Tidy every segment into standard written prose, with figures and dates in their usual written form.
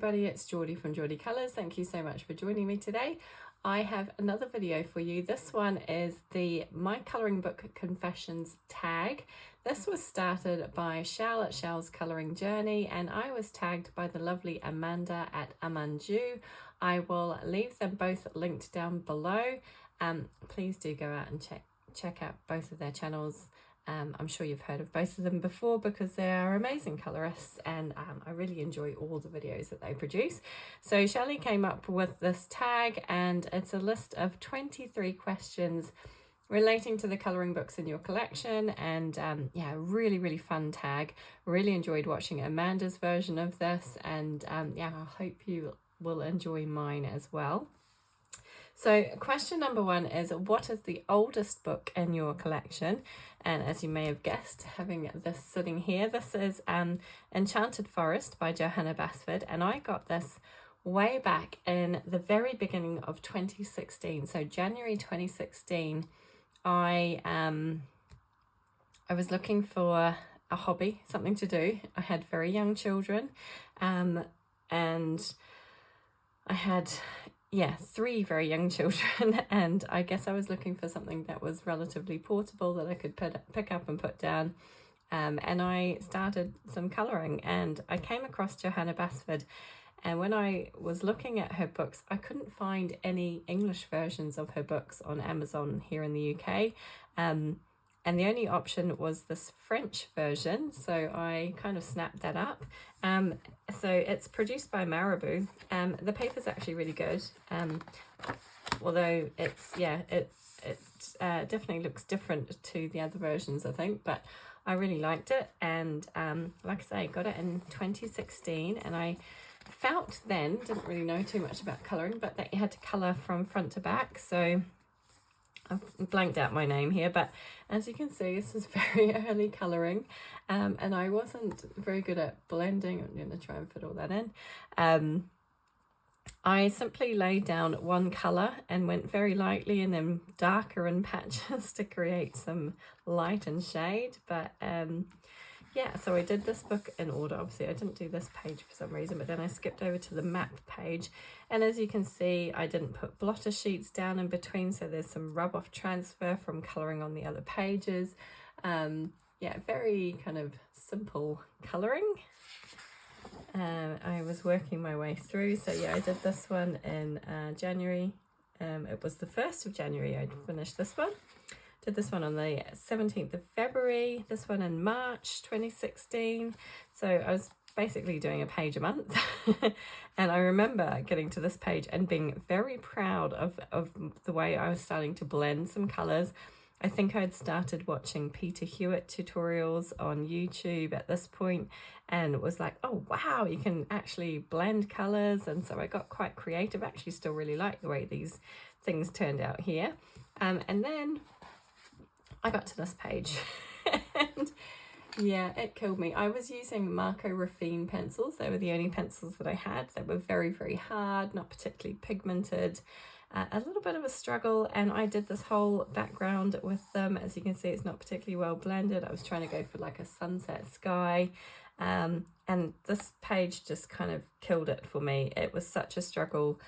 everybody, it's Geordie from Geordie Colours. Thank you so much for joining me today. I have another video for you. This one is the My Colouring Book Confessions tag. This was started by Shell at Shell's Colouring Journey, and I was tagged by the lovely Amanda at Amanju. I will leave them both linked down below. Please do go out and check out both of their channels. I'm sure you've heard of both of them before because they are amazing colorists, and I really enjoy all the videos that they produce. So Shelly came up with this tag, and it's a list of 23 questions relating to the colouring books in your collection, and yeah, really fun tag. Really enjoyed watching Amanda's version of this, and yeah, I hope you will enjoy mine as well. So question number one is, what is the oldest book in your collection? And as you may have guessed, having this sitting here, this is Enchanted Forest by Johanna Basford, and I got this way back in the very beginning of 2016. So January 2016, I was looking for a hobby, something to do. I had very young children, and I had, yeah, 3 very young children, and I guess I was looking for something that was relatively portable that I could pick up and put down, and I started some colouring, and I came across Johanna Basford, and when I was looking at her books, I couldn't find any English versions of her books on Amazon here in the UK, and the only option was this French version, so I kind of snapped that up. So it's produced by Marabou. The paper's actually really good, although it's, yeah, it definitely looks different to the other versions, I think, but I really liked it. And like I say, got it in 2016, and I felt then, didn't really know too much about colouring, but that you had to colour from front to back. So I've blanked out my name here, but as you can see, this is very early colouring, and I wasn't very good at blending. I'm going to try and fit all that in. I simply laid down one colour and went very lightly and then darker in patches to create some light and shade, but yeah, so I did this book in order. Obviously I didn't do this page for some reason, but then I skipped over to the map page, and as you can see, I didn't put blotter sheets down in between, so there's some rub off transfer from colouring on the other pages. Yeah, very kind of simple colouring. I was working my way through, so yeah, I did this one in January. It was the 1st of January I finished this one. Did this one on the 17th of February, this one in March 2016. So I was basically doing a page a month. And I remember getting to this page and being very proud of the way I was starting to blend some colours. I think I'd started watching Peter Hewitt tutorials on YouTube at this point, and it was like, oh wow, you can actually blend colours. And so I got quite creative. I actually still really like the way these things turned out here. And then I got to this page and yeah, it killed me. I was using Marco Raffine pencils. They were the only pencils that I had. They were very hard, not particularly pigmented, a little bit of a struggle, and I did this whole background with them. As you can see, it's not particularly well blended. I was trying to go for like a sunset sky, and this page just kind of killed it for me. It was such a struggle.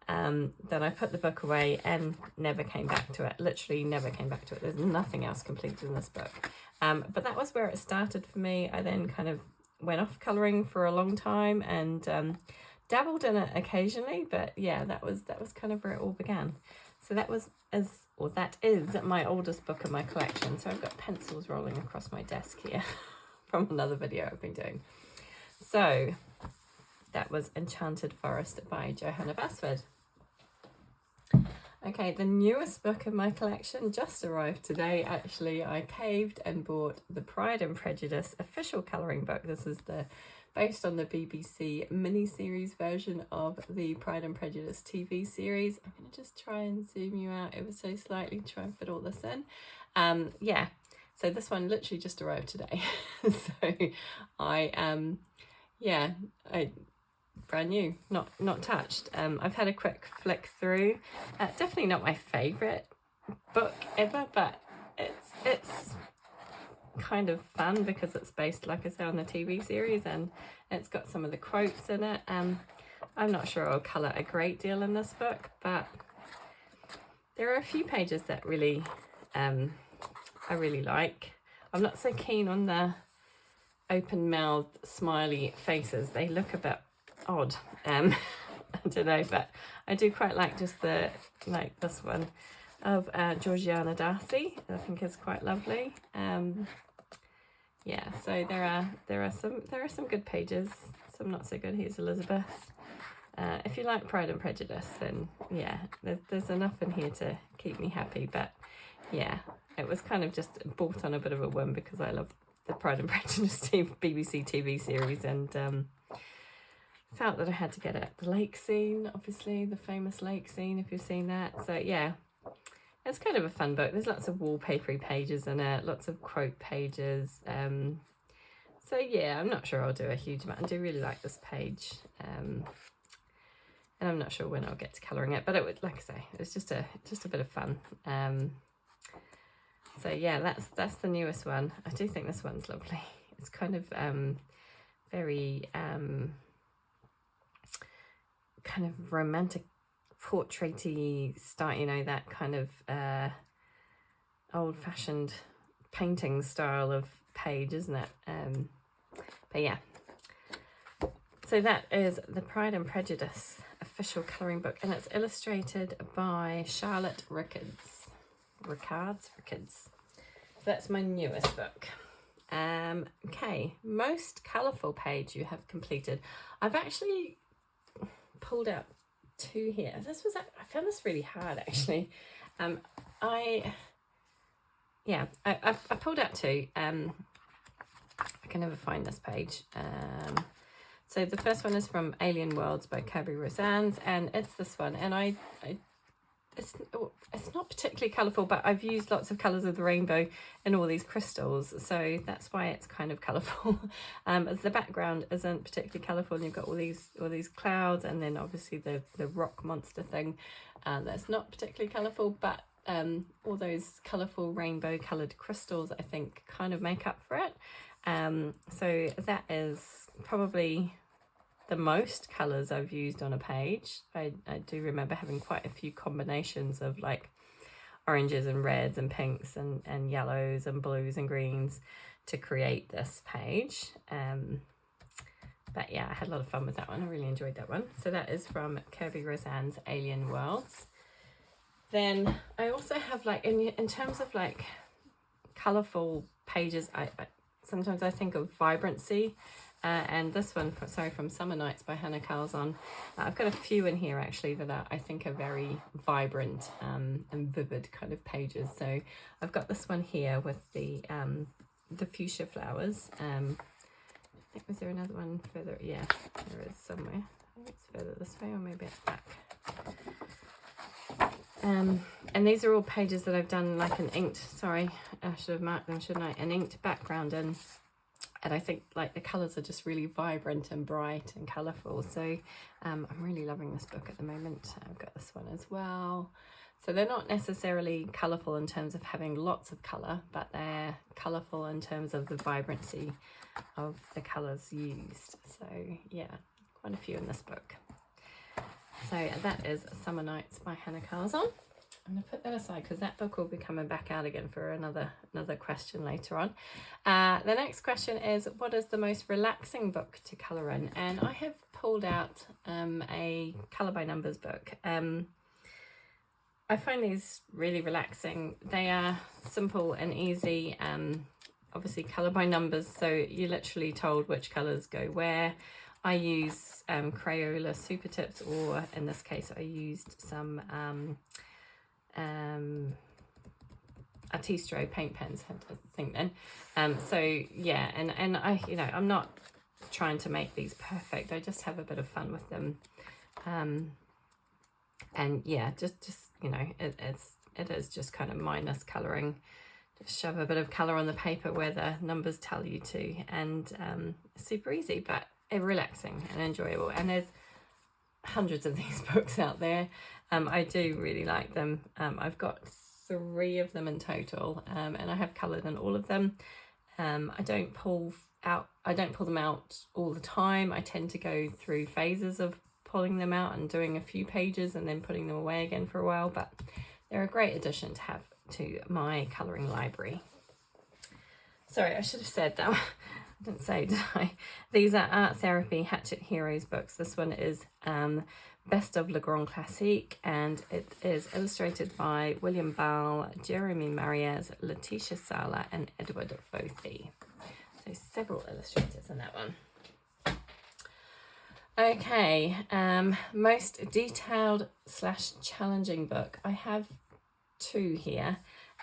Then I put the book away and never came back to it. Literally never came back to it. There's nothing else completed in this book. But that was where it started for me. I then kind of went off colouring for a long time and dabbled in it occasionally. But yeah, that was kind of where it all began. So that is my oldest book in my collection. So I've got pencils rolling across my desk here from another video I've been doing. So that was Enchanted Forest by Johanna Basford. Okay, the newest book in my collection just arrived today. Actually, I caved and bought the Pride and Prejudice official colouring book. This is based on the BBC mini-series version of the Pride and Prejudice TV series. I'm going to just try and zoom you out ever so slightly to try and fit all this in. Yeah, so this one literally just arrived today. So I brand new, not touched. I've had a quick flick through. Definitely not my favourite book ever, but it's kind of fun because it's based, like I say, on the TV series, and it's got some of the quotes in it. I'm not sure I'll colour a great deal in this book, but there are a few pages that really I really like. I'm not so keen on the open-mouthed smiley faces. They look a bit odd. I don't know, but I do quite like just like this one of Georgiana Darcy. I think is quite lovely. Yeah, so there are some good pages, some not so good. Here's Elizabeth. If you like Pride and Prejudice, then yeah, there's enough in here to keep me happy. But yeah, it was kind of just bought on a bit of a whim because I love the Pride and Prejudice BBC TV series, and felt that I had to get it. The lake scene, obviously, the famous lake scene, if you've seen that. So yeah, it's kind of a fun book. There's lots of wallpapery pages in it, lots of quote pages. So yeah, I'm not sure I'll do a huge amount. I do really like this page. And I'm not sure when I'll get to colouring it, but it would, like I say, it's just a bit of fun. So yeah, that's the newest one. I do think this one's lovely. It's kind of very kind of romantic, portraity style, you know, that kind of old-fashioned painting style of page, isn't it? But yeah, so that is the Pride and Prejudice official colouring book, and it's illustrated by Charlotte Rickards. So that's my newest book. Okay, most colourful page you have completed. I've actually pulled out two here. I found this really hard actually. I pulled out two. I can never find this page. So the first one is from Alien Worlds by Kirby Rosannes, and it's this one. And it's not particularly colourful, but I've used lots of colours of the rainbow in all these crystals, so that's why it's kind of colourful. As the background isn't particularly colourful, and you've got all these clouds, and then obviously the rock monster thing that's not particularly colourful, but all those colourful rainbow coloured crystals I think kind of make up for it. So that is probably the most colours I've used on a page. I do remember having quite a few combinations of like oranges and reds and pinks and yellows and blues and greens to create this page. But yeah, I had a lot of fun with that one. I really enjoyed that one. So that is from Kirby Rosannes' Alien Worlds. Then I also have, like, in terms of like colourful pages, I sometimes I think of vibrancy. And this one, from Summer Nights by Hannah Carlzon. I've got a few in here actually that I think are very vibrant and vivid kind of pages. So I've got this one here with the fuchsia flowers. I think, was there another one further? Yeah, there is somewhere. I think it's further this way, or maybe it's back. And these are all pages that I've done like an inked, sorry, I should have marked them, shouldn't I? An inked background in. And I think like the colours are just really vibrant and bright and colourful. So I'm really loving this book at the moment. I've got this one as well. So they're not necessarily colourful in terms of having lots of colour, but they're colourful in terms of the vibrancy of the colours used. So yeah, quite a few in this book. So that is Summer Nights by Hannah Carlzon. I'm going to put that aside because that book will be coming back out again for another question later on. The next question is, what is the most relaxing book to colour in? And I have pulled out a Colour by Numbers book. I find these really relaxing. They are simple and easy. Obviously colour by numbers, so you're literally told which colours go where. I use Crayola Super Tips, or in this case I used some Artistro paint pens, I think then. So yeah, and I, you know, I'm not trying to make these perfect. I just have a bit of fun with them. And yeah, just you know, it is just kind of mindless colouring. Just shove a bit of colour on the paper where the numbers tell you to, and super easy, but relaxing and enjoyable. And there's hundreds of these books out there. I do really like them. I've got 3 of them in total, and I have coloured in all of them. I don't pull them out all the time. I tend to go through phases of pulling them out and doing a few pages and then putting them away again for a while, but they're a great addition to have to my colouring library. Sorry, I should have said that. I didn't say, did I? These are Art Therapy Hatchet Heroes books. This one is Best of Le Grand Classique, and it is illustrated by William Ball, Jeremy Mariez, Letitia Sala, and Edward Fothey. So several illustrators in that one. Okay, most detailed / challenging book. I have two here,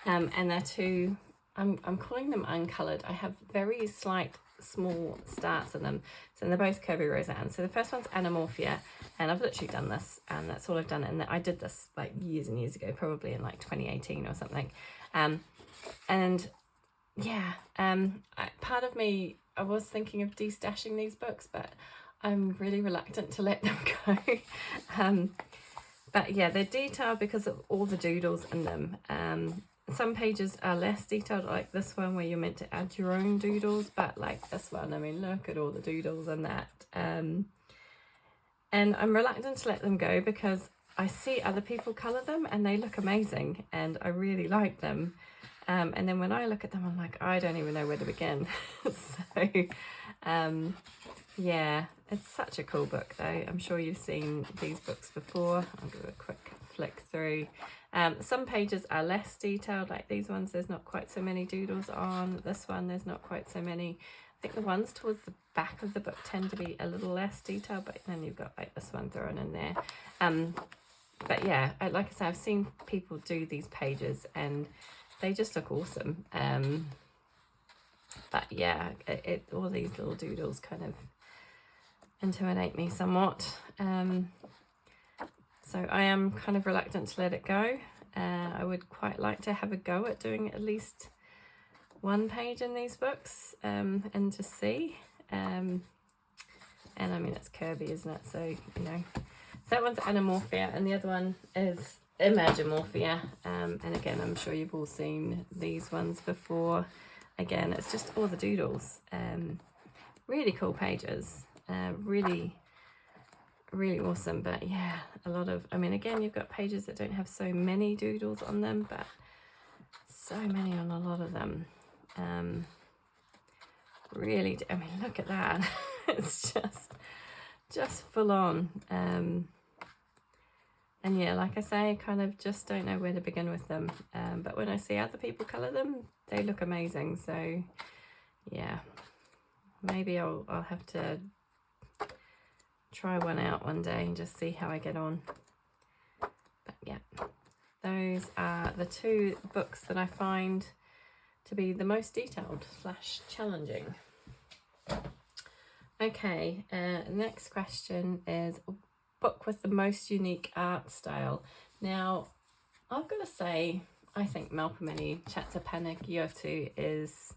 and they're two, I'm calling them uncoloured. I have very slight small starts in them, so they're both Kirby Roseanne. So the first one's Anamorphia, and I've literally done this, and that's all I've done, and I did this like years and years ago, probably in like 2018 or something. And yeah, part of me, I was thinking of destashing these books, but I'm really reluctant to let them go. But yeah, they're detailed because of all the doodles in them. Some pages are less detailed, like this one where you're meant to add your own doodles, but like this one, I mean, look at all the doodles in that. And I'm reluctant to let them go because I see other people colour them and they look amazing and I really like them. And then when I look at them, I'm like, I don't even know where to begin. So yeah, it's such a cool book though. I'm sure you've seen these books before. I'll do a quick flick through. Some pages are less detailed, like these ones, there's not quite so many doodles on. This one, there's not quite so many. I think the ones towards the back of the book tend to be a little less detailed, but then you've got like this one thrown in there. But yeah, like I said, I've seen people do these pages and they just look awesome. But yeah, all these little doodles kind of intimidate me somewhat. So I am kind of reluctant to let it go. I would quite like to have a go at doing at least one page in these books and to see. And I mean, it's Kirby, isn't it? So, you know. So that one's Anamorphia and the other one is Imagimorphia. And again, I'm sure you've all seen these ones before. Again, it's just all the doodles. Really cool pages. Really awesome, but yeah, a lot of, I mean, again, you've got pages that don't have so many doodles on them, but so many on a lot of them. Really, I mean, look at that. It's just full on. And yeah, like I say, I kind of just don't know where to begin with them. But when I see other people colour them, they look amazing. So yeah, maybe I'll have to try one out one day and just see how I get on. But yeah, those are the two books that I find to be the most detailed / challenging. Okay, next question is book with the most unique art style. Now, I've got to say, I think Melpomene Chattopadhyay is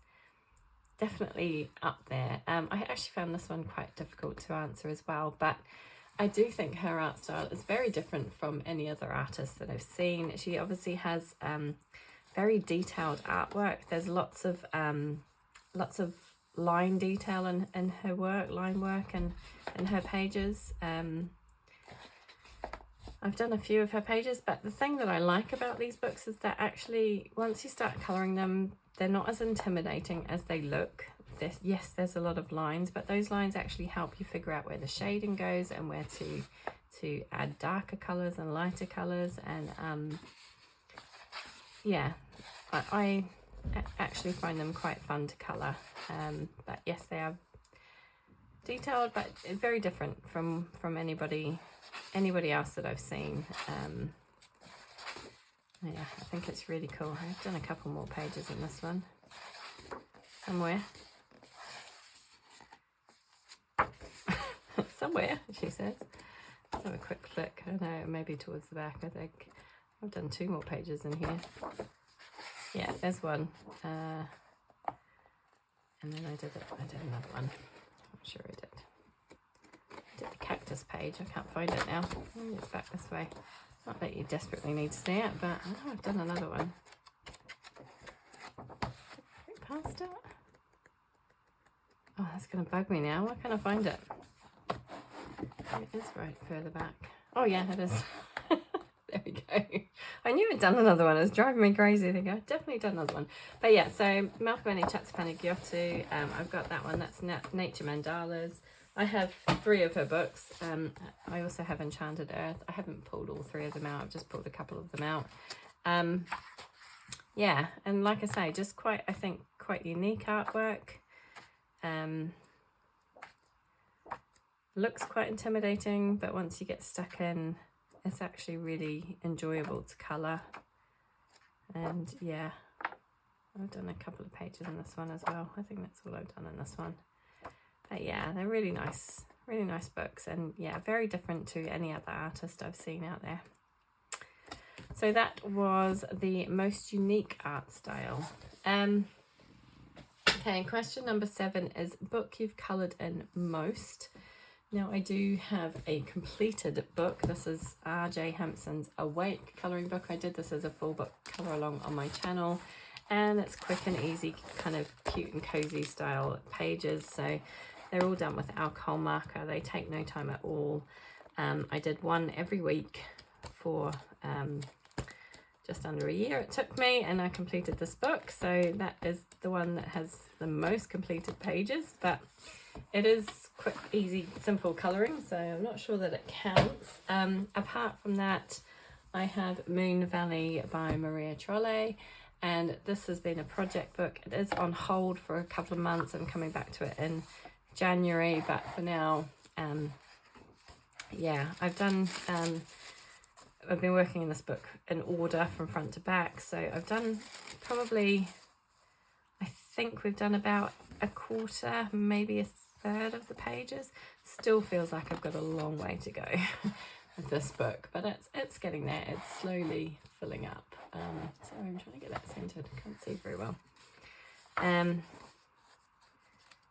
definitely up there. I actually found this one quite difficult to answer as well, but I do think her art style is very different from any other artist that I've seen. She obviously has very detailed artwork. There's lots of line detail in her work, line work and in her pages. I've done a few of her pages, but the thing that I like about these books is that actually once you start colouring them, they're not as intimidating as they look. Yes, there's a lot of lines, but those lines actually help you figure out where the shading goes and where to add darker colours and lighter colours. And yeah, I actually find them quite fun to colour. But yes, they are detailed, but very different from anybody else that I've seen. Yeah, I think it's really cool. I've done a couple more pages in this one somewhere. Somewhere, she says. Let's have a quick flick. I know, maybe towards the back. I think I've done 2 more pages in here. Yeah, there's one. And then I did another one. I'm sure I did. I did the cactus page. I can't find it now. It's back this way. Not that you desperately need to see it, but I know I've done another one. Past it? Oh, that's going to bug me now. Why can't I find it? It is right further back. Oh yeah, it is. There we go. I knew I'd done another one. It was driving me crazy. I think I've definitely done another one. But yeah, so Malcolm Chatspanagiotou. I've got that one. That's Nature Mandalas. I have 3 of her books. I also have Enchanted Earth. I haven't pulled all 3 of them out. I've just pulled a couple of them out. Yeah, and like I say, just quite unique artwork. Looks quite intimidating, but once you get stuck in, it's actually really enjoyable to colour. And yeah, I've done a couple of pages in this one as well. I think that's all I've done in this one. But yeah, they're really nice books, and yeah, very different to any other artist I've seen out there. So that was the most unique art style. Okay, question number 7 is book you've coloured in most. Now I do have a completed book. This is R.J. Hampson's Awake colouring book. I did this as a full book colour along on my channel, and it's quick and easy, kind of cute and cozy style pages. So they're all done with alcohol marker. They take no time at all. I did one every week for just under a year it took me, and I completed this book. So that is the one that has the most completed pages, but it is quick, easy, simple colouring, so I'm not sure that it counts. Apart from that, I have Moon Valley by Maria Trolle, and this has been a project book. It is on hold for a couple of months. I'm coming back to it in January, but for now, yeah, I've been working in this book in order from front to back, so I've done probably, I think we've done about a quarter, maybe a third of the pages. Still feels like I've got a long way to go with this book, but it's getting there. It's slowly filling up. So I'm trying to get that centered. I can't see very well.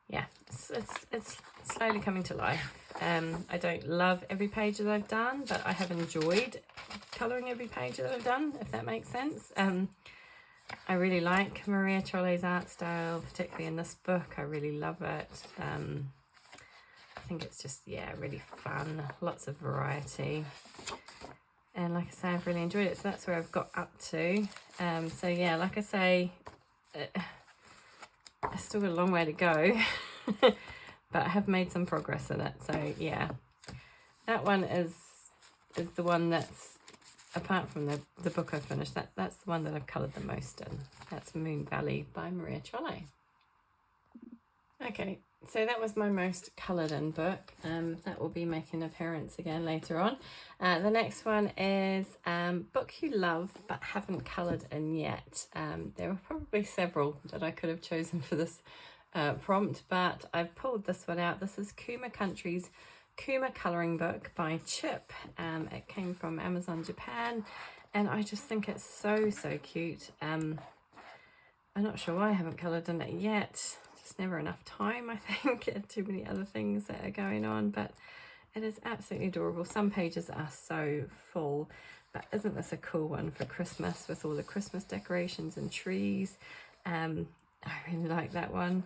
Yeah, it's slowly coming to life. I don't love every page that I've done, but I have enjoyed colouring every page that I've done, if that makes sense. I really like Maria Trolle's art style, particularly in this book. I really love it. I think it's just, yeah, really fun. Lots of variety. And like I say, I've really enjoyed it. So that's where I've got up to. So yeah, like I say, I've still got a long way to go. But I have made some progress in it. So yeah, that one is the one that's, apart from the book I've finished, that's the one that I've coloured the most in. That's Moon Valley by Maria Trolle. Okay, so that was my most coloured in book. That will be making an appearance again later on. The next one is book you love but haven't coloured in yet. There were probably several that I could have chosen for this prompt, but I've pulled this one out. This is Kuma Country's Kuma colouring book by Chip. It came from Amazon Japan, and I just think it's so cute. I'm not sure why I haven't coloured in it yet. Just never enough time, I think. Too many other things that are going on, but it is absolutely adorable. Some pages are so full, but isn't this a cool one for Christmas with all the Christmas decorations and trees? I really like that one.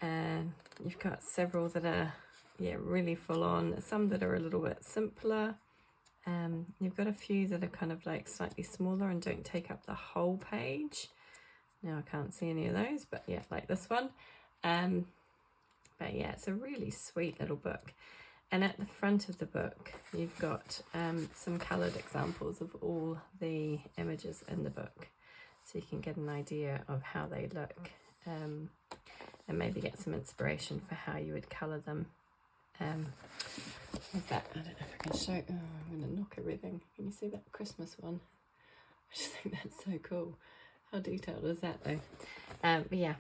You've got several that are, yeah, really full on. Some that are a little bit simpler. You've got a few that are kind of like slightly smaller and don't take up the whole page. Now I can't see any of those, but yeah, like this one. But yeah, it's a really sweet little book. And at the front of the book, you've got some coloured examples of all the images in the book, so you can get an idea of how they look, and maybe get some inspiration for how you would colour them. What's that? I don't know if I can show. Oh, I'm going to knock everything. Can you see that Christmas one? I just think that's so cool. How detailed is that though? But yeah.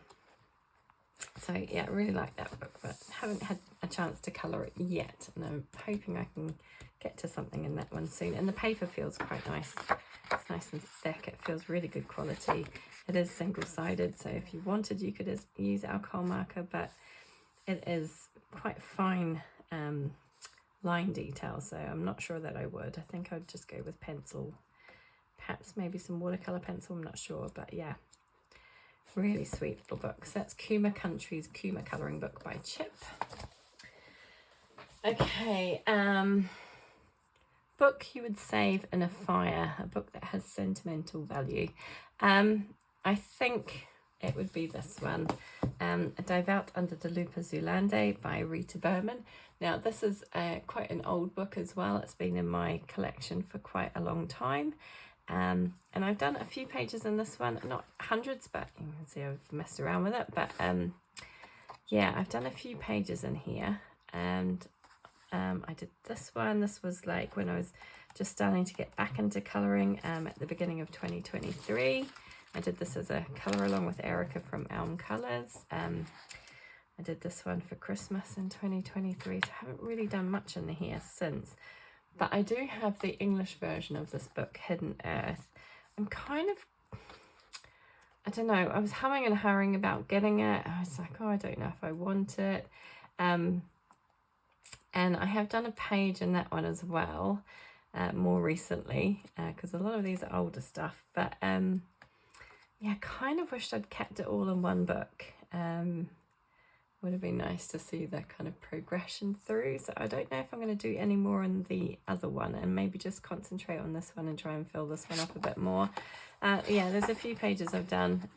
So yeah, I really like that book, but haven't had a chance to colour it yet. And I'm hoping I can get to something in that one soon. And the paper feels quite nice. It's nice and thick. It feels really good quality. It is single-sided, so if you wanted, you could use alcohol marker, but it is quite fine line detail, so I'm not sure that I would. I think I'd just go with pencil, perhaps maybe some watercolour pencil, I'm not sure, but yeah, really sweet little book. So that's Kuma Country's Kuma colouring book by Chip. Okay, book you would save in a fire, a book that has sentimental value. I think it would be this one, Dive Out Under the Lupa Zulande by Rita Berman. Now this is quite an old book as well. It's been in my collection for quite a long time. And I've done a few pages in this one, not hundreds, but you can see I've messed around with it. But yeah, I've done a few pages in here, and I did this one. This was like when I was just starting to get back into colouring at the beginning of 2023. I did this as a colour along with Erica from Elm Colours. I did this one for Christmas in 2023, so I haven't really done much in here since. But I do have the English version of this book, Hidden Earth. I'm kind of, I don't know, I was humming and hawing about getting it. I was like, oh, I don't know if I want it. And I have done a page in that one as well, more recently, because a lot of these are older stuff. But yeah, kind of wished I'd kept it all in one book. Would have been nice to see the kind of progression through. So I don't know if I'm going to do any more on the other one, and maybe just concentrate on this one and try and fill this one up a bit more. Yeah, there's a few pages I've done,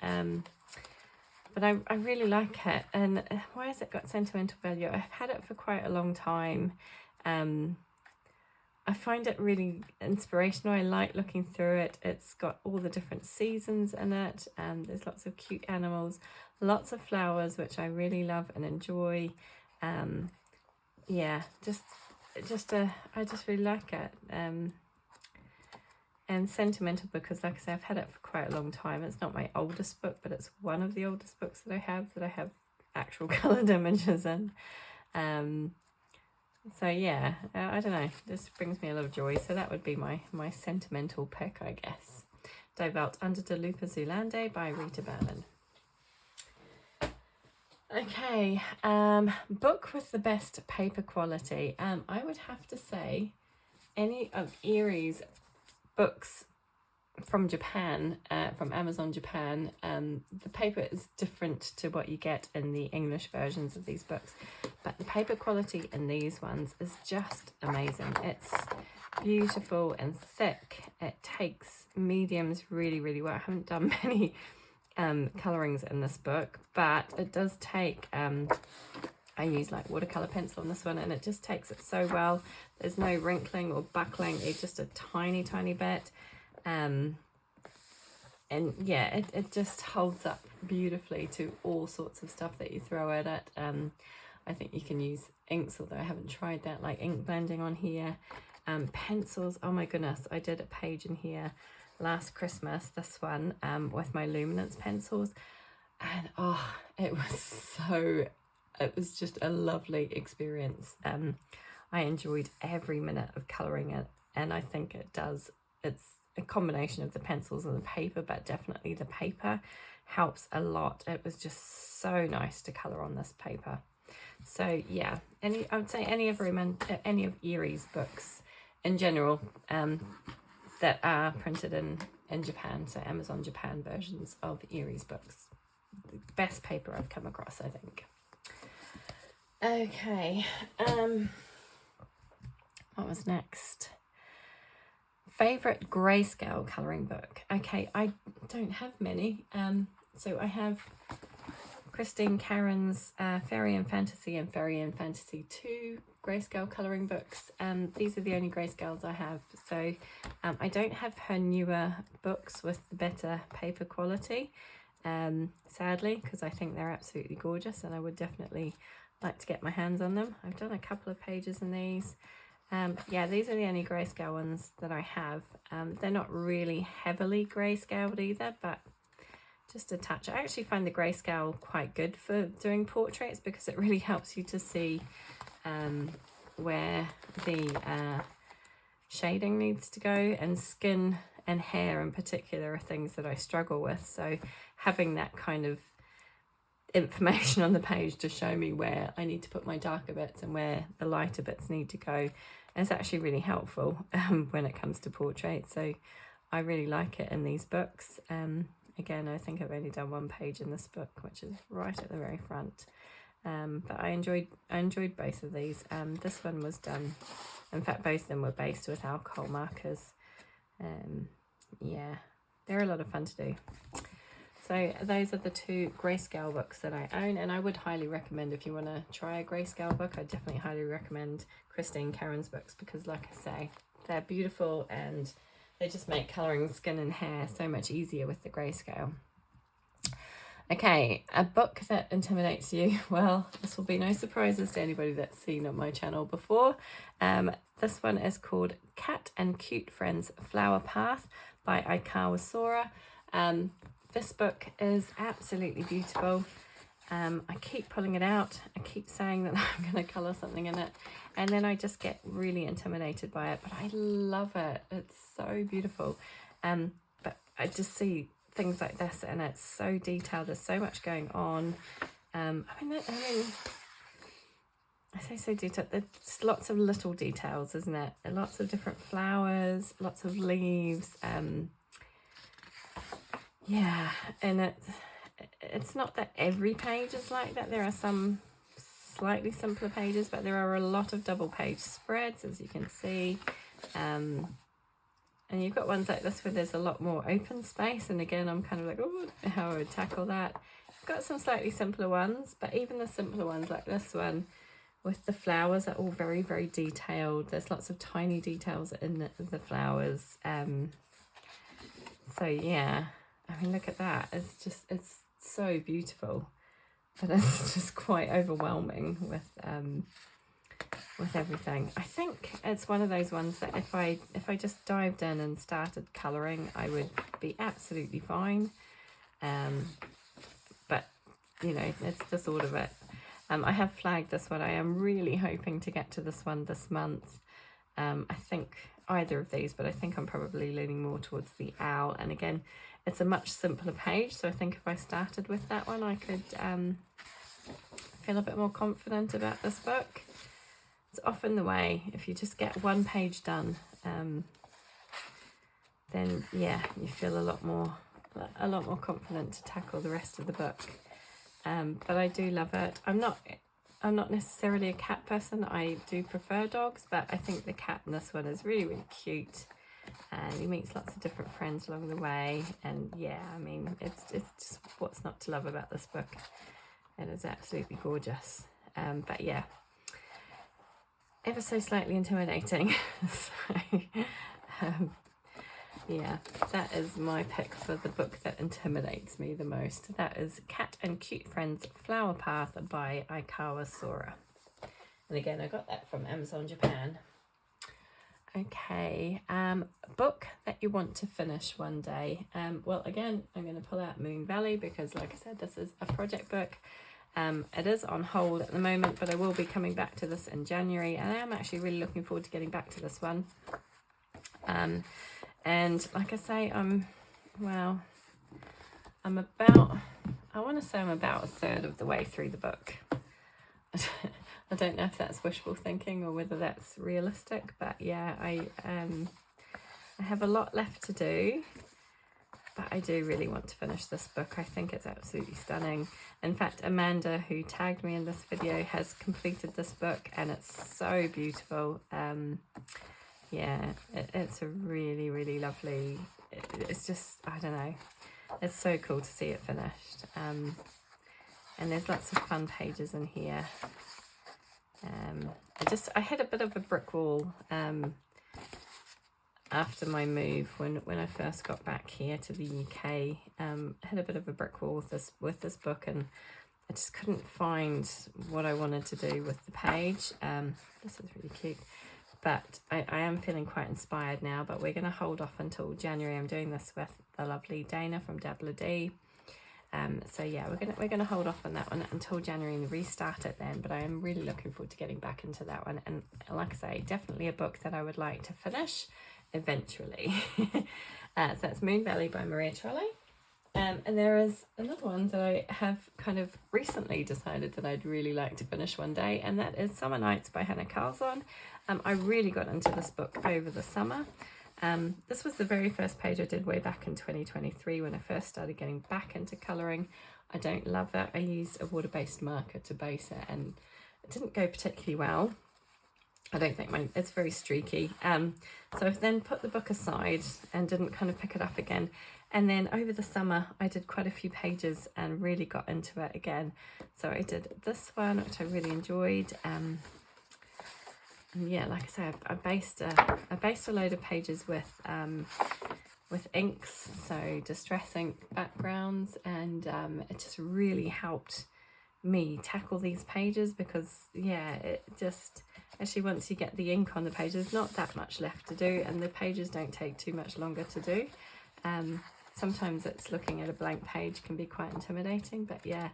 but I really like it. And why has it got sentimental value? I've had it for quite a long time. I find it really inspirational. I like looking through it. It's got all the different seasons in it, and there's lots of cute animals, lots of flowers, which I really love and enjoy. Yeah, I just really like it. And sentimental because, like I say, I've had it for quite a long time. It's not my oldest book, but it's one of the oldest books that I have actual coloured images in. So yeah, I don't know, this brings me a lot of joy. So that would be my sentimental pick, I guess. Dive Out Under the Lupa Zulande by Rita Berman. Okay, book with the best paper quality. I would have to say any of Erie's books from Japan, from Amazon Japan. The paper is different to what you get in the English versions of these books, but the paper quality in these ones is just amazing. It's beautiful and thick. It takes mediums really, really well. I haven't done many colorings in this book, but it does take, I use like watercolor pencil on this one, and it just takes it so well. There's no wrinkling or buckling, it's just a tiny bit. And yeah, it just holds up beautifully to all sorts of stuff that you throw at it. I think you can use inks, although I haven't tried that, like ink blending on here. Pencils, oh my goodness, I did a page in here last Christmas, this one, with my luminance pencils, and oh, it was just a lovely experience. I enjoyed every minute of colouring it, and I think it's a combination of the pencils and the paper, but definitely the paper helps a lot. It was just so nice to colour on this paper. So yeah, I would say any of Erie's books in general, that are printed in Japan, so Amazon Japan versions of Erie's books, the best paper I've come across, I think. Okay, what was next? Favorite grayscale colouring book. Okay, I don't have many. So I have Christine Caron's Fairy and Fantasy and Fairy and Fantasy 2 grayscale colouring books. These are the only grayscales I have. So I don't have her newer books with the better paper quality, sadly, because I think they're absolutely gorgeous and I would definitely like to get my hands on them. I've done a couple of pages in these. Yeah, these are the only grayscale ones that I have. They're not really heavily grayscaled either, but just a touch. I actually find the grayscale quite good for doing portraits because it really helps you to see where the shading needs to go, and skin and hair in particular are things that I struggle with. So having that kind of information on the page to show me where I need to put my darker bits and where the lighter bits need to go is actually really helpful when it comes to portraits. So I really like it in these books. Again, I think I've only done one page in this book, which is right at the very front. But I enjoyed both of these. This one was done, in fact both of them were based with alcohol markers. Yeah, they're a lot of fun to do. So those are the two grayscale books that I own, and I would highly recommend, if you want to try a grayscale book, I definitely highly recommend Christine Karen's books, because like I say, they're beautiful and they just make colouring skin and hair so much easier with the grayscale. Okay, a book that intimidates you. Well, this will be no surprises to anybody that's seen on my channel before. This one is called Cat and Cute Friends Flower Path by Aikawa Sora. This book is absolutely beautiful. I keep pulling it out. I keep saying that I'm going to colour something in it, and then I just get really intimidated by it. But I love it. It's so beautiful. But I just see things like this, and it's so detailed. There's so much going on. I mean, I say so detailed. There's lots of little details, isn't it? Lots of different flowers, lots of leaves. Yeah, and it's not that every page is like that. There are some slightly simpler pages, but there are a lot of double page spreads, as you can see. And you've got ones like this where there's a lot more open space, and again I'm kind of like, oh, how I would tackle that. I've got some slightly simpler ones, but even the simpler ones like this one with the flowers are all very, very detailed. There's lots of tiny details in the flowers. So yeah, I mean, look at that. It's so beautiful, but it's just quite overwhelming with everything. I think it's one of those ones that if I just dived in and started colouring, I would be absolutely fine. But you know, it's the thought of it. I have flagged this one. I am really hoping to get to this one this month. I think either of these, but I think I'm probably leaning more towards the owl. And again, it's a much simpler page, so I think if I started with that one, I could feel a bit more confident about this book. It's often the way, if you just get one page done, then yeah, you feel a lot more confident to tackle the rest of the book. But I do love it. I'm not necessarily a cat person. I do prefer dogs, but I think the cat in this one is really, really cute. And he meets lots of different friends along the way. And yeah, I mean, it's just what's not to love about this book. It is absolutely gorgeous. But yeah, ever so slightly intimidating. So, yeah, that is my pick for the book that intimidates me the most. That is Cat and Cute Friends Flower Path by Aikawa Sora. And again, I got that from Amazon Japan. Okay, book that you want to finish one day. Well, again, I'm going to pull out Moon Valley because, like I said, this is a project book. It is on hold at the moment, but I will be coming back to this in January, and I am actually really looking forward to getting back to this one. And like I say, I'm about a third of the way through the book. I don't know if that's wishful thinking or whether that's realistic, but yeah, I have a lot left to do, but I do really want to finish this book. I think it's absolutely stunning. In fact, Amanda, who tagged me in this video, has completed this book, and it's so beautiful. Yeah, it's a really, really lovely, it's just, I don't know, it's so cool to see it finished. And there's lots of fun pages in here. I hit a bit of a brick wall after my move when I first got back here to the UK. I hit a bit of a brick wall with this book, and I just couldn't find what I wanted to do with the page. This is really cute. But I am feeling quite inspired now, but we're going to hold off until January. I'm doing this with the lovely Dana from Dabla D. So yeah, we're gonna hold off on that one until January and restart it then. But I am really looking forward to getting back into that one. And like I say, definitely a book that I would like to finish eventually. So that's Moon Valley by Maria Trolley. And there is another one that I have kind of recently decided that I'd really like to finish one day, and that is Summer Nights by Hannah Carlson. I really got into this book over the summer. This was the very first page I did way back in 2023 when I first started getting back into colouring. I don't love it. I used a water-based marker to base it and it didn't go particularly well. I don't think it's very streaky. So I then put the book aside and didn't kind of pick it up again. And then over the summer, I did quite a few pages and really got into it again. So I did this one, which I really enjoyed. And yeah, like I said, I based a load of pages with inks, so distress ink backgrounds, and it just really helped me tackle these pages because yeah, it just actually once you get the ink on the page, there's not that much left to do, and the pages don't take too much longer to do. Sometimes it's looking at a blank page can be quite intimidating, but yeah.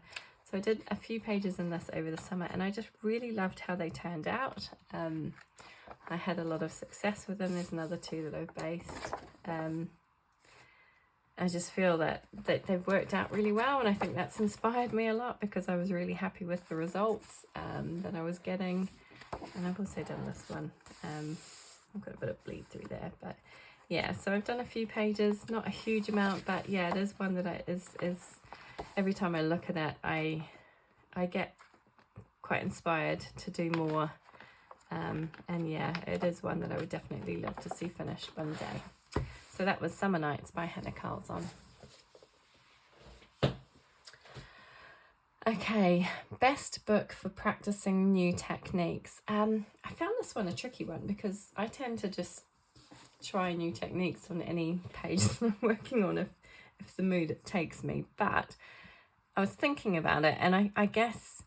So I did a few pages in this over the summer and I just really loved how they turned out. I had a lot of success with them. There's another two that I've based. I just feel that they've worked out really well, and I think that's inspired me a lot because I was really happy with the results that I was getting. And I've also done this one. I've got a bit of bleed through there, but yeah, so I've done a few pages, not a huge amount, but yeah, it is one that is every time I look at it, I get quite inspired to do more. And yeah, it is one that I would definitely love to see finished one day. So that was Summer Nights by Hannah Carlson. Okay, best book for practicing new techniques. I found this one a tricky one because I tend to just try new techniques on any page that I'm working on if the mood takes me. But I was thinking about it, and I guess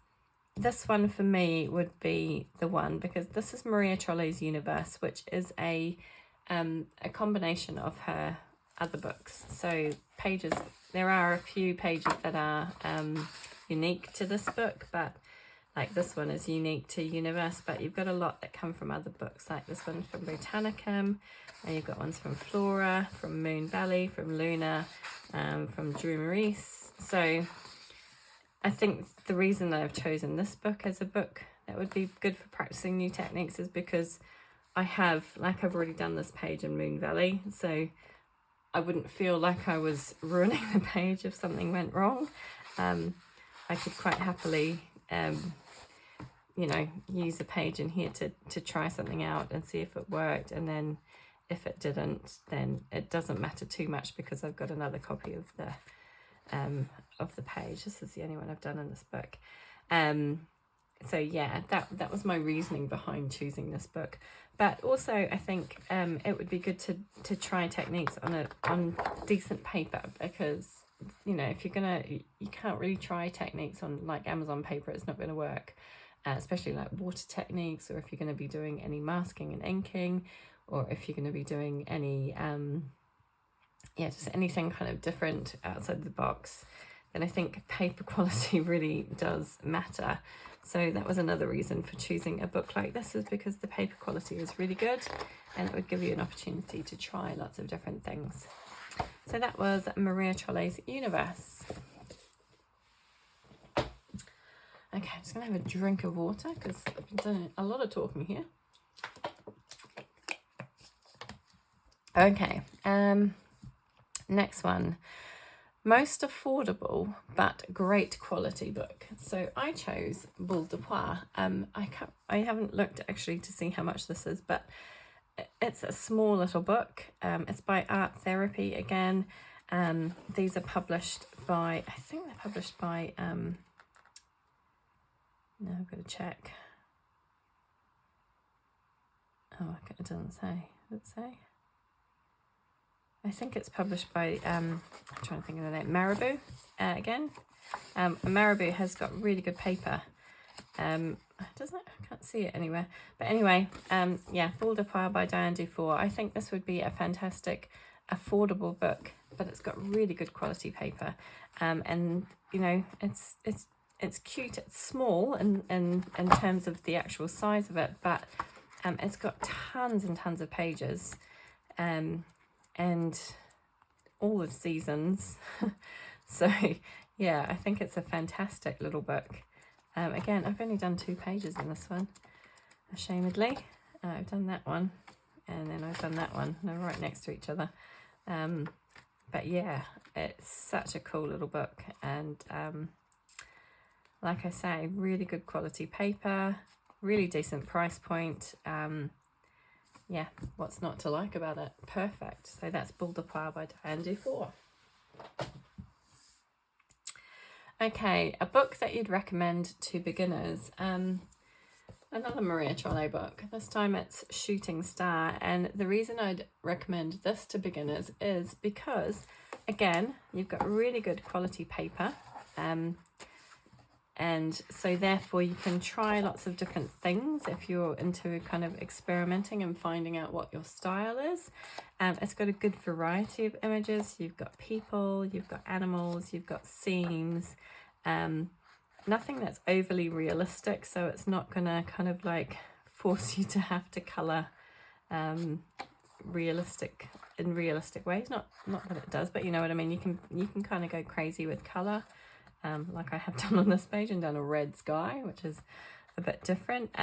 this one for me would be the one, because this is Maria Trolle's Universe, which is a combination of her other books. So pages, there are a few pages that are unique to this book, but like this one is unique to Universe, but you've got a lot that come from other books, like this one from Botanicum, and you've got ones from Flora, from Moon Valley, from Luna, from Drew Maurice. So I think the reason that I've chosen this book as a book that would be good for practicing new techniques is because I've already done this page in Moon Valley, so I wouldn't feel like I was ruining the page if something went wrong. I could quite happily, you know, use a page in here to try something out and see if it worked, and then if it didn't, then it doesn't matter too much because I've got another copy of the page. This is the only one I've done in this book. So yeah, that was my reasoning behind choosing this book. But also I think it would be good to try techniques on decent paper, because you know, if you can't really try techniques on like Amazon paper, it's not going to work, especially like water techniques, or if you're going to be doing any masking and inking, or if you're going to be doing any just anything kind of different outside the box, then I think paper quality really does matter. So that was another reason for choosing a book like this, is because the paper quality is really good and it would give you an opportunity to try lots of different things. So that was Maria Trolle's Universe. Okay, I'm just going to have a drink of water because I've been doing a lot of talking here. Okay, next one. Most affordable but great quality book. So I chose Boule de Poire. I haven't looked actually to see how much this is, but it's a small little book. It's by Art Therapy again. These are published by, I think they're published by, no, I've got to check. Oh, it doesn't say. Does it say? I think it's published by, I'm trying to think of the name, Marabou again. Marabou has got really good paper. Doesn't it? I can't see it anywhere. But anyway, yeah, Boule de Poire by Diane Dufour. I think this would be a fantastic, affordable book, but it's got really good quality paper. And, you know, it's cute. It's small in terms of the actual size of it, but it's got tons and tons of pages. And all the seasons. So yeah, I think it's a fantastic little book. Again, I've only done 2 pages in this one, ashamedly. I've done that one. and then I've done that one. They're right next to each other. But yeah, it's such a cool little book, and like I say, really good quality paper, really decent price point. Yeah, what's not to like about it? Perfect. So that's Boule de Poire by Diane Dufour. Okay, a book that you'd recommend to beginners. Another Maria Trolle book. This time it's Shooting Star, and the reason I'd recommend this to beginners is because, again, you've got really good quality paper, and so therefore you can try lots of different things if you're into kind of experimenting and finding out what your style is. It's got a good variety of images. You've got people, you've got animals, you've got scenes, nothing that's overly realistic, so it's not gonna kind of like force you to have to colour realistic ways. Not that it does, but you know what I mean. You can kind of go crazy with colour, like I have done on this page, and done a red sky, which is a bit different.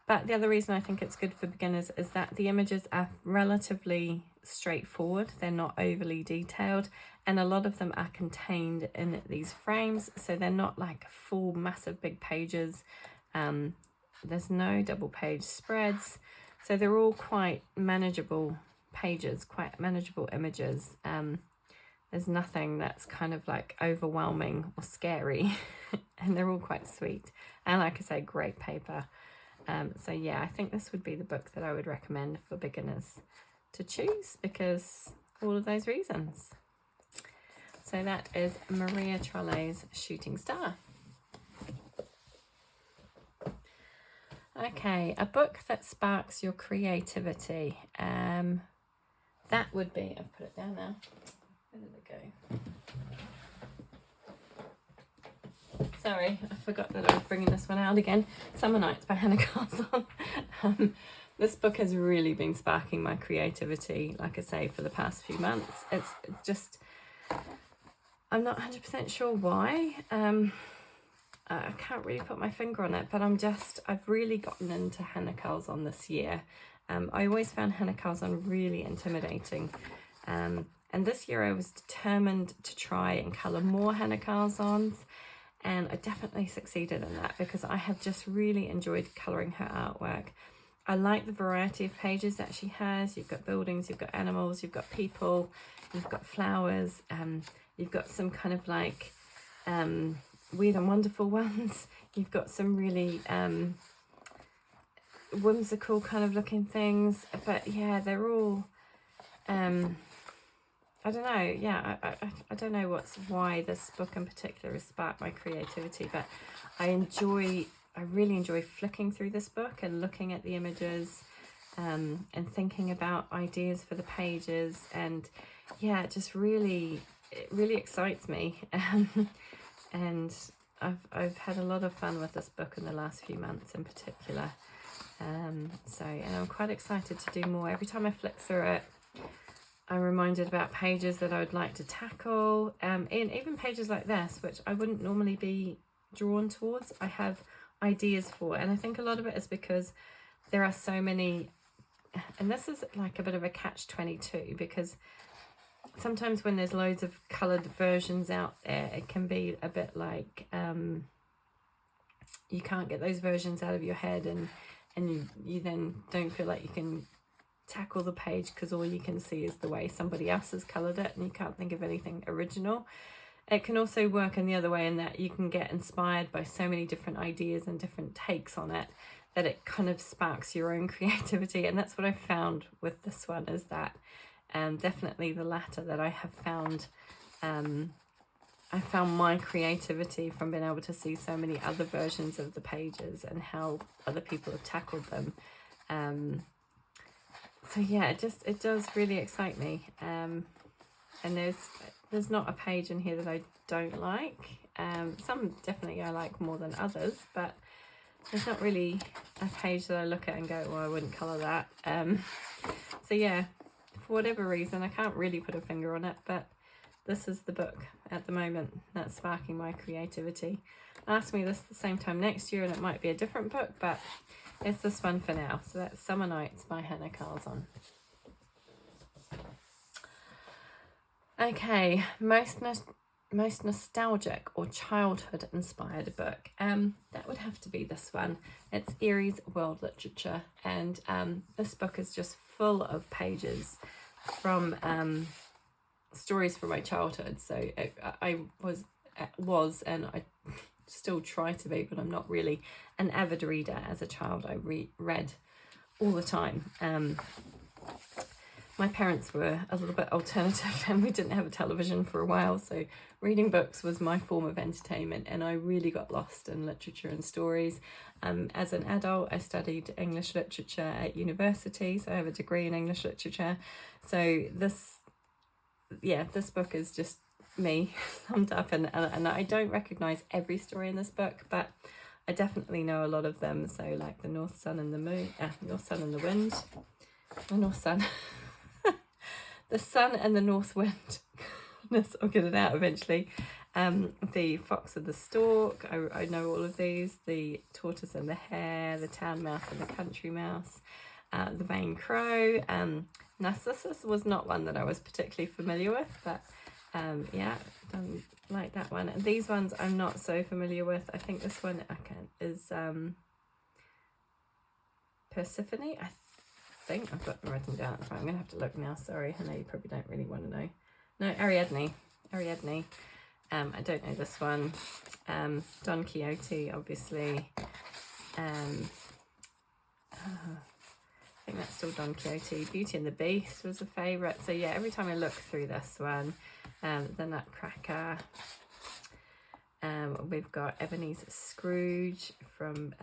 But the other reason I think it's good for beginners is that the images are relatively straightforward. They're not overly detailed, and a lot of them are contained in these frames, so they're not like full massive big pages. There's no double page spreads, so they're all quite manageable pages, quite manageable images. There's nothing that's kind of like overwhelming or scary, and they're all quite sweet, and like I say, great paper. So yeah, I think this would be the book that I would recommend for beginners to choose, because all of those reasons. So that is Maria Trolle's Shooting Star. Okay, a book that sparks your creativity. That would be, I've put it down now. Where did it go? Sorry, I forgot that I was bringing this one out again. Summer Nights by Hannah Carlson. This book has really been sparking my creativity, like I say, for the past few months. It's just, I'm not 100% sure why. I can't really put my finger on it, but I've really gotten into Hannah Carlson this year. I always found Hannah Carlson really intimidating. And this year I was determined to try and colour more Hannah Carlsons, and I definitely succeeded in that, because I have just really enjoyed colouring her artwork. I like the variety of pages that she has. You've got buildings, you've got animals, you've got people, you've got flowers, you've got some kind of like weird and wonderful ones. You've got some really whimsical kind of looking things, but yeah, they're all I don't know, yeah, I don't know why this book in particular has sparked my creativity, but I really enjoy flicking through this book and looking at the images, and thinking about ideas for the pages, and yeah, it just really excites me. And I've had a lot of fun with this book in the last few months in particular. And I'm quite excited to do more. Every time I flick through it, I'm reminded about pages that I would like to tackle, and even pages like this, which I wouldn't normally be drawn towards, I have ideas for. And I think a lot of it is because there are so many, and this is like a bit of a catch-22, because sometimes when there's loads of coloured versions out there, it can be a bit like you can't get those versions out of your head, and you then don't feel like you can tackle the page, because all you can see is the way somebody else has coloured it, and you can't think of anything original. It can also work in the other way, in that you can get inspired by so many different ideas and different takes on it, that it kind of sparks your own creativity. And that's what I found with this one, is that definitely the latter, that I have found I found my creativity from being able to see so many other versions of the pages and how other people have tackled them. So yeah, it does really excite me. And there's not a page in here that I don't like. Some definitely I like more than others, but there's not really a page that I look at and go, well, I wouldn't colour that. So yeah, for whatever reason, I can't really put a finger on it, but this is the book at the moment that's sparking my creativity. Ask me this the same time next year and it might be a different book, but it's this one for now. So that's Summer Nights by Hannah Carlson. Okay, most nostalgic or childhood inspired book. That would have to be this one. It's Erie's World Literature, and this book is just full of pages from stories from my childhood. So I was and I still try to be, but I'm not really an avid reader. As a child, I read all the time. My parents were a little bit alternative and we didn't have a television for a while, so reading books was my form of entertainment, and I really got lost in literature and stories. As an adult, I studied English literature at university, so I have a degree in English literature. So this book is just me summed up, and I don't recognise every story in this book, but I definitely know a lot of them. So like the North Sun and the Moon, North Sun and the Wind, the North Sun. The Sun and the North Wind. I'll get it out eventually. The Fox and the Stork. I know all of these. The Tortoise and the Hare. The Town Mouse and the Country Mouse. The Vain Crow. Narcissus was not one that I was particularly familiar with, but yeah, don't like that one. And these ones I'm not so familiar with. I think this one is Persephone. I think I've got them written down. I'm going to have to look now. Sorry, I know you probably don't really want to know. No, Ariadne. I don't know this one. Don Quixote, obviously. I think that's still Don Quixote. Beauty and the Beast was a favourite. So yeah, every time I look through this one, the Nutcracker. We've got Ebenezer Scrooge from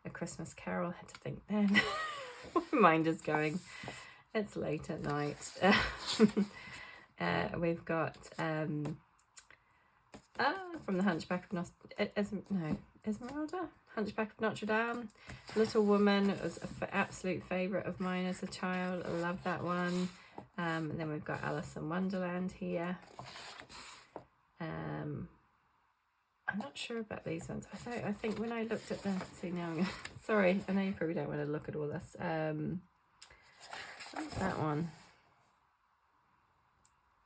A Christmas Carol. I had to think then. My mind is going. It's late at night. We've got from the Hunchback of Esmeralda. Hunchback of Notre Dame. Little Woman was an absolute favourite of mine as a child. I love that one. And then we've got Alice in Wonderland here. I'm not sure about these ones. I think when I looked at the... See, now I'm... Sorry, I know you probably don't want to look at all this. What's that one?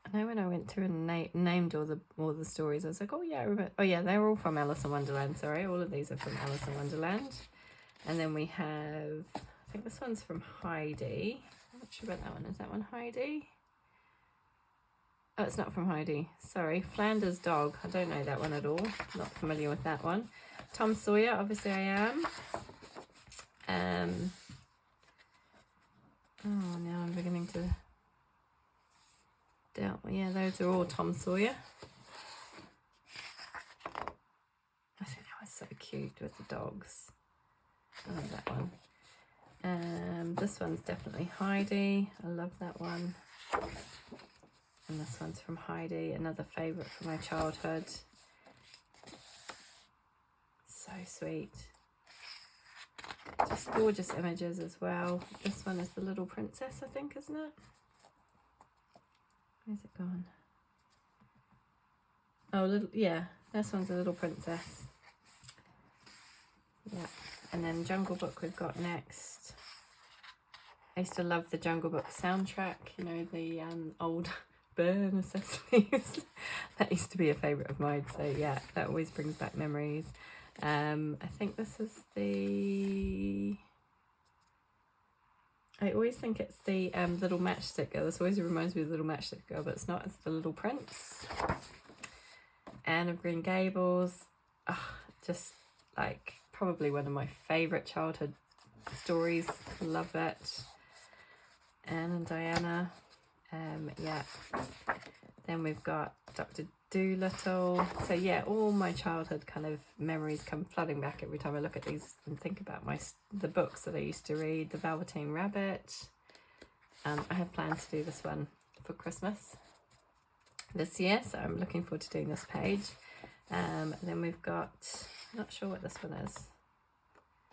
I know when I went through and named all the stories, I was like, oh yeah, I remember. Oh yeah, they're all from Alice in Wonderland. Sorry, all of these are from Alice in Wonderland. And then we have... I think this one's from Heidi. I'm not sure about that one. Is that one Heidi? Oh, it's not from Heidi. Sorry. Flanders Dog. I don't know that one at all. Not familiar with that one. Tom Sawyer. Obviously I am. Oh, now I'm beginning to doubt. Yeah, those are all Tom Sawyer. I think that was so cute with the dogs. I love that one. This one's definitely Heidi. I love that one. And this one's from Heidi, another favourite from my childhood. So sweet. Just gorgeous images as well. This one is The Little Princess, I think, isn't it? Where's it gone? Oh, yeah, this one's A Little Princess. Yeah, and then Jungle Book we've got next. I used to love the Jungle Book soundtrack, you know, the old... Burn necessities. That used to be a favourite of mine, so yeah, that always brings back memories. I think this is the... I always think it's the Little Matchstick Girl. This always reminds me of the Little Matchstick Girl, but it's not. It's The Little Prince. Anne of Green Gables. Oh, just like probably one of my favourite childhood stories. Love it. Anne and Diana. Yeah, then we've got Dr. Dolittle. So yeah, all my childhood kind of memories come flooding back every time I look at these and think about the books that I used to read. The Velveteen Rabbit. I have plans to do this one for Christmas this year, so I'm looking forward to doing this page. Then we've got, not sure what this one is.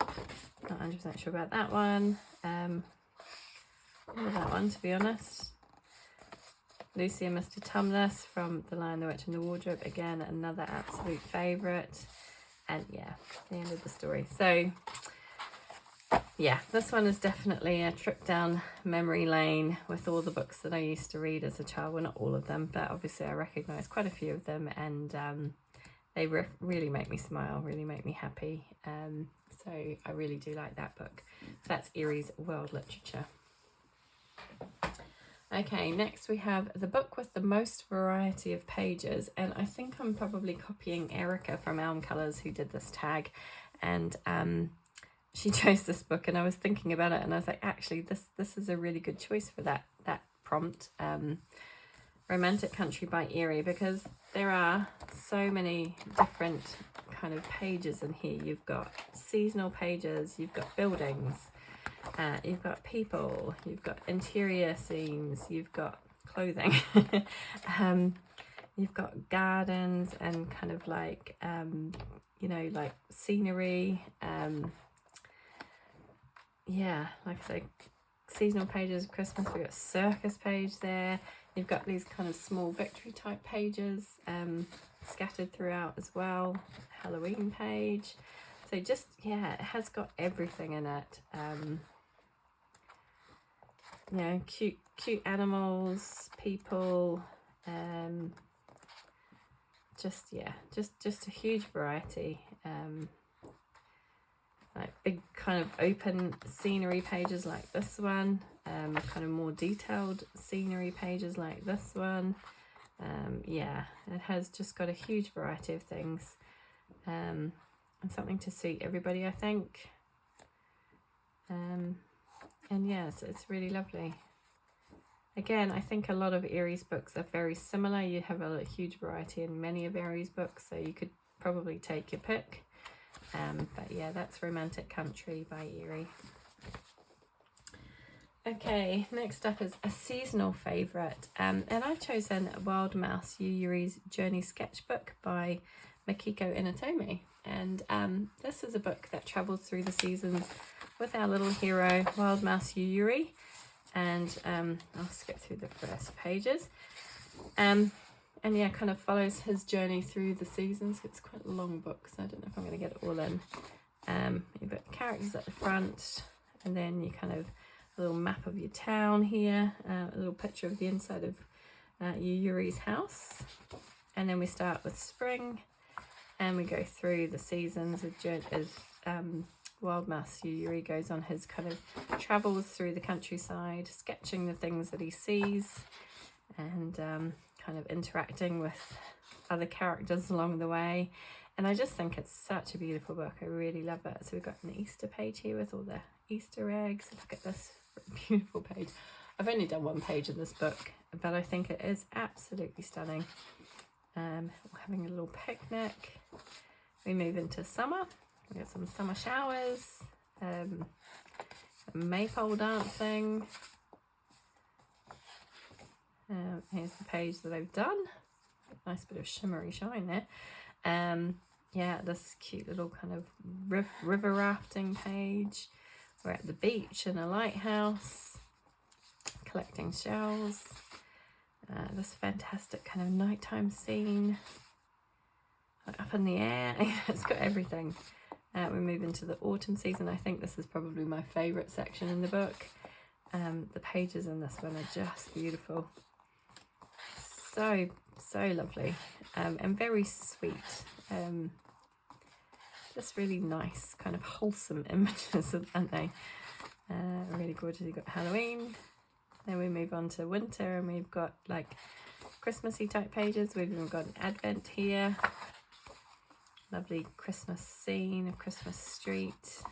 Not 100% sure about that one. Or that one, to be honest. Lucy and Mr. Tumnus from The Lion, the Witch and the Wardrobe. Again, another absolute favourite. And yeah, the end of the story. So yeah, this one is definitely a trip down memory lane with all the books that I used to read as a child. Well, not all of them, but obviously I recognise quite a few of them, and they really make me smile, really make me happy. So I really do like that book. So that's Erie's World Literature. Okay, next we have the book with the most variety of pages, and I think I'm probably copying Erica from Elm Colours, who did this tag, and she chose this book, and I was thinking about it, and I was like, actually, this is a really good choice for that prompt, Romantic Country by Erie, because there are so many different kind of pages in here. You've got seasonal pages, you've got buildings, you've got people, you've got interior scenes, you've got clothing, you've got gardens and kind of like, you know, like scenery. Yeah, like I say, seasonal pages, Christmas, we've got circus page there. You've got these kind of small victory type pages scattered throughout as well. Halloween page. So just, yeah, it has got everything in it. You know, cute animals, people, just, yeah, just a huge variety. Like big kind of open scenery pages like this one, kind of more detailed scenery pages like this one. Yeah, it has just got a huge variety of things, and something to suit everybody, I think. And yes, it's really lovely. Again, I think a lot of Erie's books are very similar. You have a huge variety in many of Erie's books, so you could probably take your pick. But yeah, that's Romantic Country by Erie. Okay, next up is a seasonal favourite, and I've chosen Wild Mouse Yuyuri's Journey Sketchbook by Makiko Inatomi. And this is a book that travels through the seasons with our little hero, Wild Mouse Yuyuri. And I'll skip through the first pages. And yeah, kind of follows his journey through the seasons. It's quite a long book, so I don't know if I'm going to get it all in. You've got characters at the front, and then you kind of a little map of your town here, a little picture of the inside of Yuyuri's house. And then we start with spring, and we go through the seasons as Wild Mouse Yuyuri goes on his kind of travels through the countryside, sketching the things that he sees, and kind of interacting with other characters along the way. And I just think it's such a beautiful book. I really love it. So we've got an Easter page here with all the Easter eggs. Look at this beautiful page. I've only done one page in this book, but I think it is absolutely stunning. We're having a little picnic. We move into summer. We got some summer showers, maypole dancing. Here's the page that I've done. Nice bit of shimmery shine there. Yeah, this cute little kind of river rafting page. We're at the beach in a lighthouse, collecting shells. This fantastic kind of nighttime scene, up in the air. It's got everything. We move into the autumn season. I think this is probably my favourite section in the book. The pages in this one are just beautiful. So lovely, and very sweet. Just really nice, kind of wholesome images, aren't they? Really gorgeous. You've got Halloween. Then we move on to winter, and we've got like Christmassy type pages. We've even got an Advent here. Lovely Christmas scene, a Christmas street.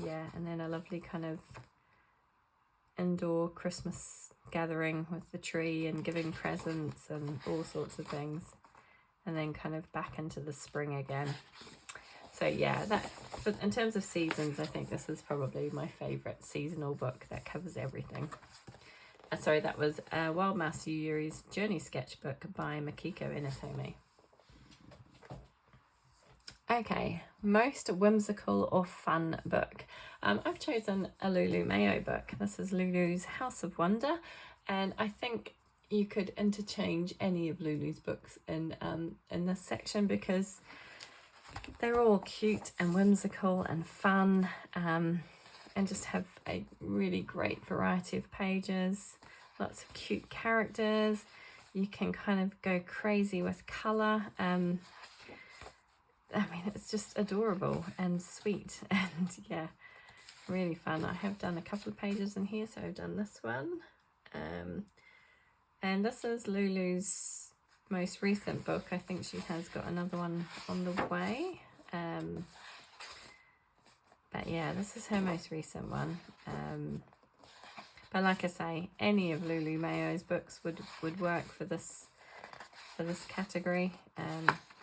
Yeah, and then a lovely kind of indoor Christmas gathering with the tree and giving presents and all sorts of things. And then kind of back into the spring again. So yeah, but in terms of seasons, I think this is probably my favourite seasonal book that covers everything. Sorry, that was Wild Mouse Yuyuri's Journey Sketchbook by Makiko Inatomi. Okay, most whimsical or fun book. I've chosen a Lulu Mayo book. This is Lulu's House of Wonder, and I think you could interchange any of Lulu's books in this section, because they're all cute and whimsical and fun, and just have a really great variety of pages. Lots of cute characters. You can kind of go crazy with colour. I mean, it's just adorable and sweet, and yeah, really fun. I have done a couple of pages in here, so I've done this one. And this is Lulu's most recent book. I think she has got another one on the way. But yeah, this is her most recent one. But like I say, any of Lulu Mayo's books would work for this category,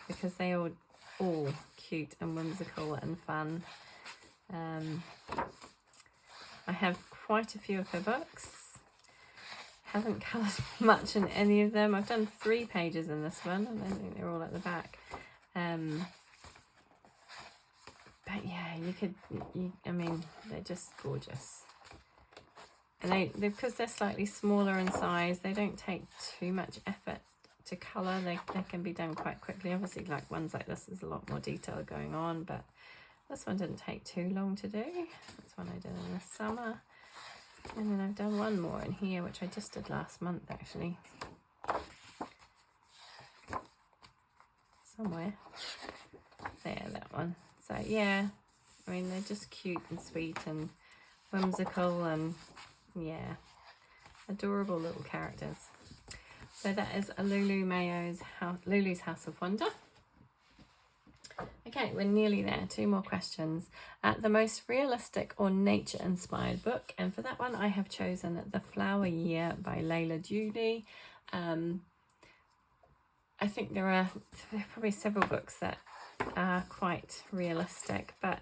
because they are all cute and whimsical and fun. I have quite a few of her books. Haven't coloured much in any of them. I've done 3 pages in this one, and I think they're all at the back. But yeah, I mean, they're just gorgeous. And because they're slightly smaller in size, they don't take too much effort to colour. They can be done quite quickly. Obviously, like ones like this, there's a lot more detail going on, but this one didn't take too long to do. This one I did in the summer. And then I've done one more in here, which I just did last month, actually. Somewhere. There, that one. So, yeah. I mean, they're just cute and sweet and whimsical and, yeah, adorable little characters. So that is a Lulu's House of Wonder. Okay, we're nearly there. 2 more questions. The most realistic or nature-inspired book, and for that one I have chosen The Flower Year by Layla Julie. I think there are probably several books that are quite realistic, but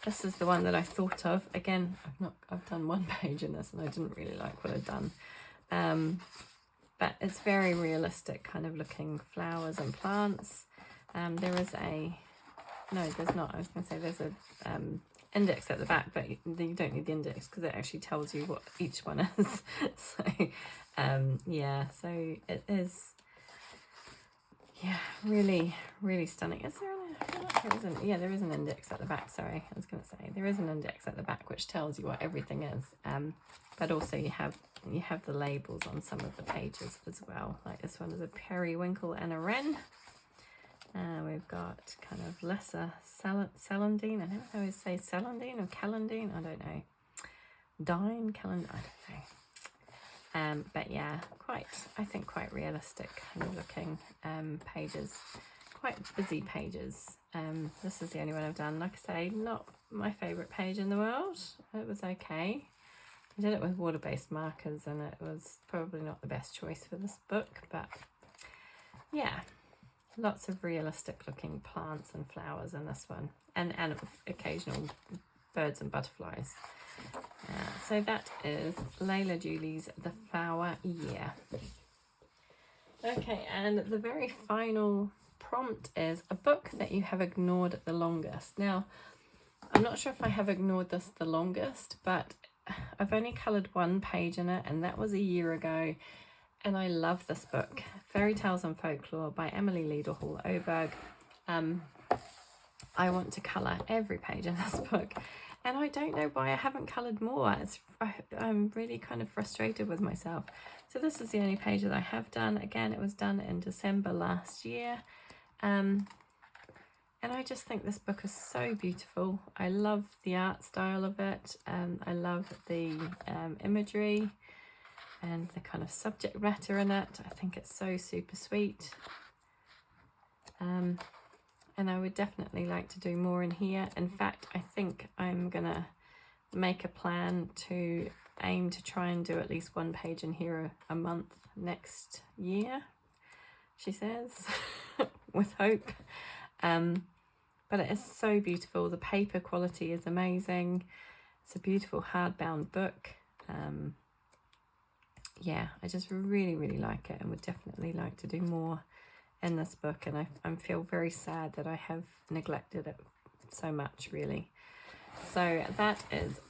this is the one that I thought of. Again, I've done 1 page in this and I didn't really like what I'd done. But it's very realistic, kind of looking flowers and plants. There is no, there's not. I was going to say there's a index at the back, but you don't need the index because it actually tells you what each one is. So, yeah, so it is, yeah, really, really stunning. Is there yeah, there is an index at the back. Sorry, I was going to say there is an index at the back which tells you what everything is. But also you have the labels on some of the pages as well. Like this one is a periwinkle and a wren. We've got kind of lesser celandine. I don't know if I would say celandine or calandine. I don't know. Dine, calandine. I don't know. But yeah, I think quite realistic kind of looking pages. Quite busy pages. This is the only one I've done. Like I say, not my favourite page in the world. It was okay. I did it with water-based markers and it was probably not the best choice for this book, but yeah, lots of realistic looking plants and flowers in this one, and occasional birds and butterflies. So that is Layla Julie's The Flower Year. Okay, and the very final prompt is a book that you have ignored the longest. Now, I'm not sure if I have ignored this the longest, but I've only coloured 1 page in it, and that was a year ago, and I love this book, Fairy Tales and Folklore by Emily Leaderhall Oberg. I want to colour every page in this book, and I don't know why I haven't coloured more. I'm really kind of frustrated with myself. So this is the only page that I have done. Again, it was done in December last year. And I just think this book is so beautiful. I love the art style of it. I love the imagery and the kind of subject matter in it. I think it's so super sweet. And I would definitely like to do more in here. In fact, I think I'm gonna make a plan to aim to try and do at least 1 page in here a month next year, she says, with hope. But it is so beautiful. The paper quality is amazing. It's a beautiful hardbound book. Yeah, I just really, really like it and would definitely like to do more in this book. And I feel very sad that I have neglected it so much, really. So that is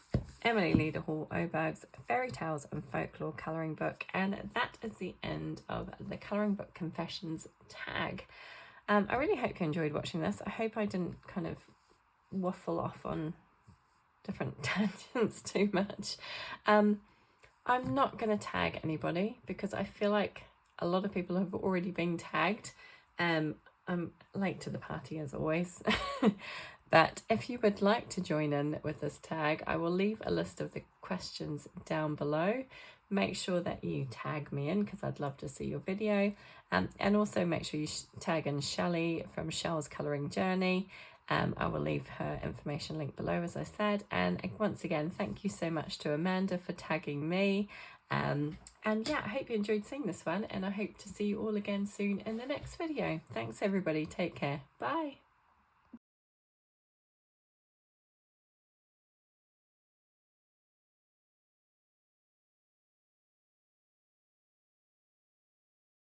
Emily Leaderhall Oberg's Fairy Tales and Folklore colouring book. And that is the end of the Colouring Book Confessions tag. I really hope you enjoyed watching this. I hope I didn't kind of waffle off on different tangents too much. I'm not going to tag anybody because I feel like a lot of people have already been tagged. I'm late to the party as always. But if you would like to join in with this tag, I will leave a list of the questions down below. Make sure that you tag me in because I'd love to see your video. And also make sure you tag in Shelly from Shell's Colouring Journey. I will leave her information link below, as I said. And once again, thank you so much to Amanda for tagging me. And yeah, I hope you enjoyed seeing this one, and I hope to see you all again soon in the next video. Thanks everybody, take care, bye.